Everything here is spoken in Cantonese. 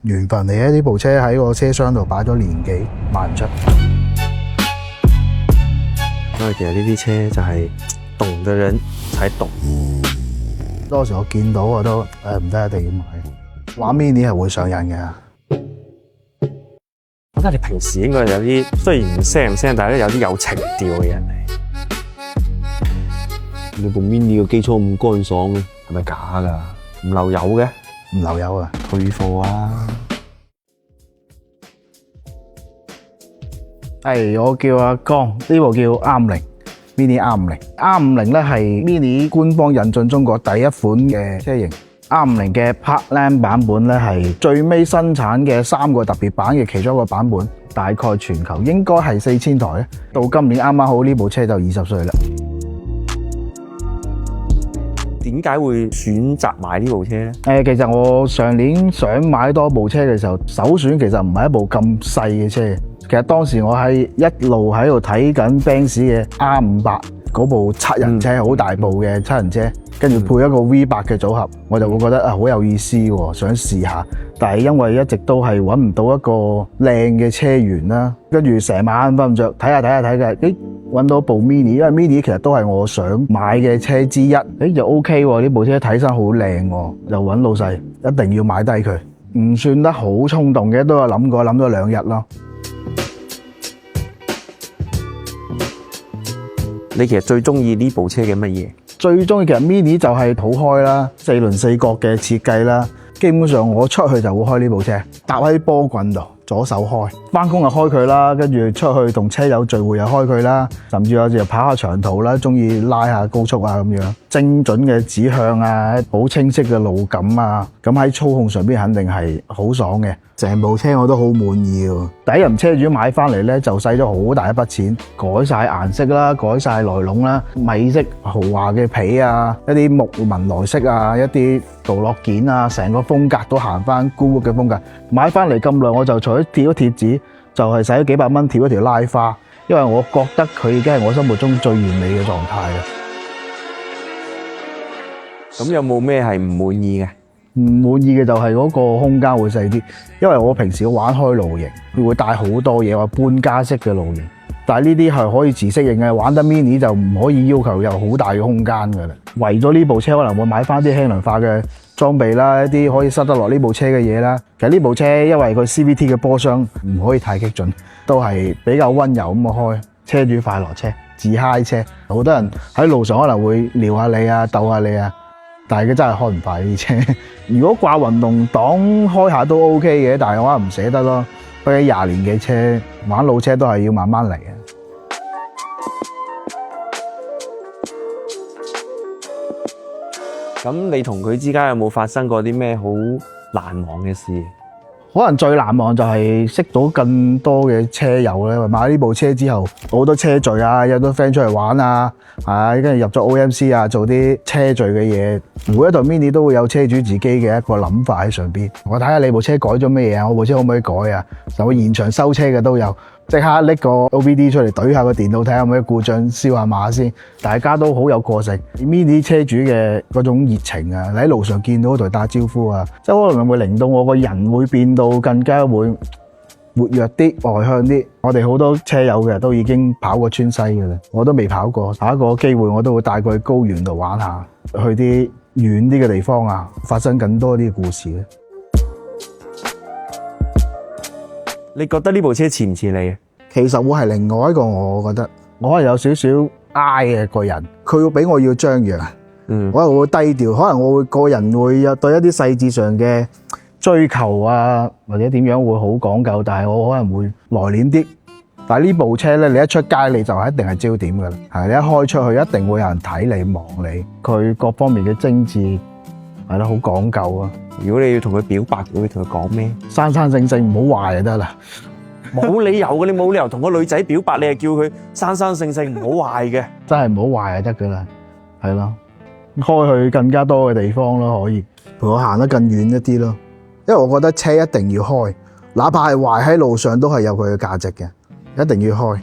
緣分嚟嘅，呢部車喺個車廂度擺咗年幾，賣唔出。因為其實呢啲車就係懂嘅人才懂。多時我見到我都唔得，一定要買。玩 Mini 係會上癮嘅。我覺得你平時應該有啲，雖然聲唔聲，但係咧有啲有情調嘅人嚟。你部 Mini 個基礎咁乾爽嘅，係咪假㗎？唔漏油嘅，唔漏油啊！退貨啊！我叫阿江，呢部叫 R50 Mini R50 咧係 Mini 官方引進中國第一款嘅車型。R50嘅 Parkland 版本咧係最尾生產嘅3個特別版嘅其中一個版本，大概全球應該係4000台，到今年啱啱好呢部車就20歲啦。點解會選擇買呢部車咧？其實我上年想買多部車嘅時候，首選其實唔係一部咁細嘅車。其實當時我係一路喺度睇緊 Benz 嘅 R500嗰部7人車，好大部嘅7人車，跟住配一個 V8嘅組合，我就會覺得好有意思喎，想試下。但係因為一直都係揾唔到一個靚嘅車源啦，跟住成晚瞓唔着，睇下嘅，揾到部 Mini， 因為 Mini 其實都係我想買嘅車之一，就 OK 喎，呢部車睇身好靚喎，就揾老細一定要買低佢，唔算得好衝動嘅，都有諗過，諗咗2日咯。你其實最中意呢部車嘅乜嘢？最中意其實 Mini 就係好開啦，4輪4角嘅設計啦，基本上我出去就會開呢部車，搭喺波棍度。左手開，返工就開佢啦，跟住出去同車友聚會又開佢啦，甚至有時跑下長途啦，中意拉下高速啊咁樣，精準嘅指向啊，好清晰嘅路感啊，咁喺操控上邊肯定係好爽嘅。成部車我都好滿意喎。第一任車主買翻嚟咧就使咗好大一筆錢，改晒顏色啦，改晒內籠啦，米色豪華嘅皮啊，一啲木紋內飾啊，一啲鍍鉻件啊，成個風格都行翻 Goodwood 嘅風格。買翻嚟咁耐，我就除咗貼咗貼紙，就係使咗幾百蚊貼一條拉花，因為我覺得佢已經係我心目中最完美嘅狀態啦。咁有冇咩係唔滿意嘅？唔滿意嘅就係嗰個空間會細啲，因為我平時玩開露營，佢會帶好多嘢，話搬家式嘅露營。但係呢啲係可以自適應嘅，玩得 Mini 就唔可以要求有好大嘅空間㗎啦。為咗呢部車可能會買翻啲輕量化嘅裝備啦，一啲可以塞得落呢部車嘅嘢啦。其實呢部車因為佢 CVT 嘅波箱唔可以太激進，都係比較溫柔咁開，車主快樂車，自嗨車。好多人喺路上可能會撩下你啊，逗下你啊。但係佢真係開唔快呢啲車，如果掛運動檔開下都 OK 嘅，但係我話唔捨得咯。畢竟20年嘅車，玩老車都係要慢慢嚟嘅。咁你同佢之間有冇發生過啲咩好難忘嘅事？可能最難忘就係識到更多嘅車友咧。買呢部車之後，好多車聚啊，有好多 friend 出嚟玩啊，跟住入咗 OMC 啊，做啲車聚嘅嘢。每一台 Mini 都會有車主自己嘅一個諗法喺上邊。我睇下你部車改咗咩嘢啊？我部車可唔可以改啊？就會現場收車嘅都有，即刻拎個 OBD 出嚟懟下個電腦睇下有冇故障，燒下碼先。大家都好有個性。Mini 車主嘅嗰種熱情啊，你喺路上見到台打招呼啊，即係可能會令到我個人會變到更加會活躍啲、外向啲。我哋好多車友嘅都已經跑過川西嘅啦，我都未跑過。下一個機會我都會帶佢去高原度玩下，去啲遠啲嘅地方啊，發生更多啲故事咧。你覺得呢部車似唔似你？其實會係另外一個，我覺得我可能有少少 I 嘅個人，佢會比我要張揚，我又會低調，可能我會個人會有對一啲細節上嘅追求啊，或者點樣會好講究，但係我可能會內斂啲。但係呢部車咧，你一出街你就一定係焦點㗎啦，係你一開出去一定會有人睇你望你，佢各方面嘅精緻係咯，好講究啊。如果你要同佢表白，你會同佢講咩？生生性性唔好壞就得啦。冇理由嘅，你冇理由同個女仔表白，你係叫佢生生性性唔好壞嘅，真係唔好壞就得噶啦，係咯，開去更加多嘅地方咯，可以陪我行得更遠一啲咯。因為我覺得車一定要開，哪怕係壞喺路上都係有佢嘅價值嘅，一定要開。